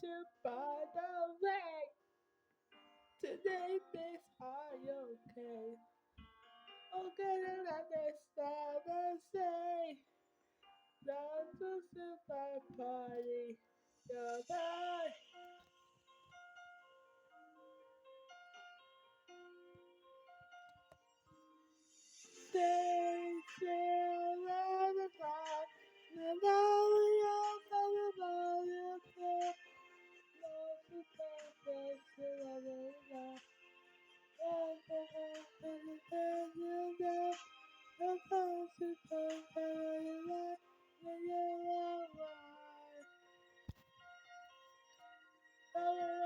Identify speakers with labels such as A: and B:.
A: to by the way. Today things are okay. Okay, then understand and say, not to sit by party. You're right. Stay still and the fire. The valley of the valley. Not to purpose of the life. And you know, the consequence of your life. When you're alive.